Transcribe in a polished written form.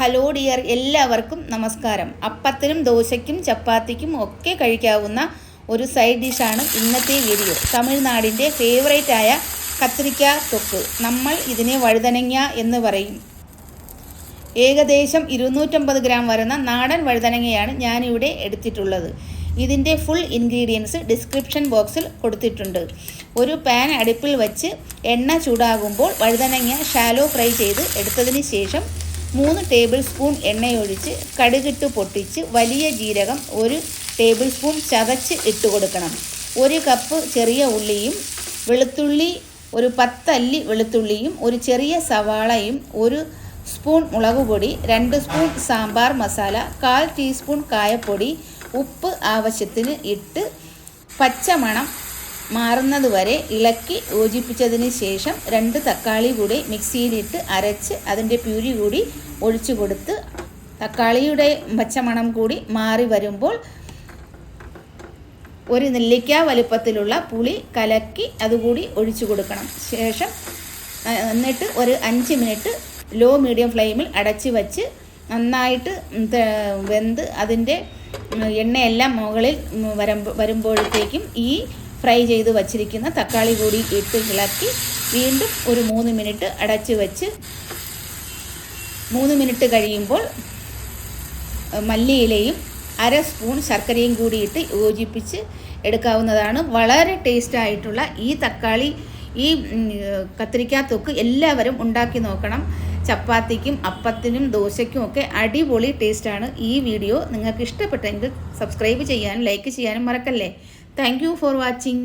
Hello dear, എല്ലാവർക്കും നമസ്കാരം. അപ്പത്തിനും ദോശയ്ക്കും ചപ്പാത്തിക്കും ഒക്കെ കഴിക്കാവുന്ന ഒരു സൈഡ് ഡിഷാണ് ഇന്നത്തെ വീഡിയോ. തമിഴ്നാടിൻ്റെ ഫേവറേറ്റായ കത്തിരിക്ക തൊക്ക്, നമ്മൾ ഇതിനെ വഴുതനങ്ങ എന്ന് പറയും. ഏകദേശം 250 ഗ്രാം വരുന്ന നാടൻ വഴുതനങ്ങയാണ് ഞാനിവിടെ എടുത്തിട്ടുള്ളത്. ഇതിൻ്റെ ഫുൾ ഇൻഗ്രീഡിയൻസ് ഡിസ്ക്രിപ്ഷൻ ബോക്സിൽ കൊടുത്തിട്ടുണ്ട്. ഒരു പാൻ അടുപ്പിൽ വെച്ച് എണ്ണ ചൂടാകുമ്പോൾ വഴുതനങ്ങ ഷാലോ ഫ്രൈ ചെയ്ത് എടുത്തതിന് ശേഷം 3 ടേബിൾ സ്പൂൺ എണ്ണയൊഴിച്ച് കടുകിട്ട് പൊട്ടിച്ച് വലിയ ജീരകം 1 ടേബിൾ സ്പൂൺ ചതച്ച് ഇട്ട് കൊടുക്കണം. 1 കപ്പ് ചെറിയ ഉള്ളിയും വെളുത്തുള്ളി, ഒരു 10 അല്ലി വെളുത്തുള്ളിയും, ഒരു ചെറിയ സവാളയും, 1 സ്പൂൺ മുളക് പൊടി, 2 സ്പൂൺ സാമ്പാർ മസാല, 1/4 ടീസ്പൂൺ കായപ്പൊടി, ഉപ്പ് ആവശ്യത്തിന് ഇട്ട് പച്ചമണം മാറുന്നത് വരെ ഇളക്കി യോജിപ്പിച്ചതിന് ശേഷം 2 തക്കാളി കൂടി മിക്സിയിലിട്ട് അരച്ച് അതിൻ്റെ പ്യൂരി കൂടി ഒഴിച്ചു കൊടുത്ത് തക്കാളിയുടെ പച്ചമണം കൂടി മാറി വരുമ്പോൾ 1 നെല്ലിക്ക വലുപ്പത്തിലുള്ള പുളി കലക്കി അതുകൂടി ഒഴിച്ചു കൊടുക്കണം. ശേഷം എന്നിട്ട് ഒരു 5 മിനിറ്റ് ലോ മീഡിയം ഫ്ലെയിമിൽ അടച്ച് വച്ച് നന്നായിട്ട് വെന്ത് അതിൻ്റെ എണ്ണയെല്ലാം മുകളിൽ വരുമ്പോഴത്തേക്കും ഈ ഫ്രൈ ചെയ്ത് വച്ചിരിക്കുന്ന തക്കാളി കൂടി ഇട്ട് ഇളക്കി വീണ്ടും ഒരു 3 മിനിറ്റ് അടച്ച് വെച്ച് 3 മിനിറ്റ് കഴിയുമ്പോൾ മല്ലിയിലയും 1/2 സ്പൂൺ ശർക്കരയും കൂടി ഇട്ട് യോജിപ്പിച്ച് എടുക്കാവുന്നതാണ്. വളരെ ടേസ്റ്റായിട്ടുള്ള ഈ കത്തിരിക്ക തൊക്ക് എല്ലാവരും ഉണ്ടാക്കി നോക്കണം. ചപ്പാത്തിക്കും അപ്പത്തിനും ദോശയ്ക്കും ഒക്കെ അടിപൊളി ടേസ്റ്റാണ്. ഈ വീഡിയോ നിങ്ങൾക്ക് ഇഷ്ടപ്പെട്ടെങ്കിൽ സബ്സ്ക്രൈബ് ചെയ്യാനും ലൈക്ക് ചെയ്യാനും മറക്കല്ലേ. Thank you for watching.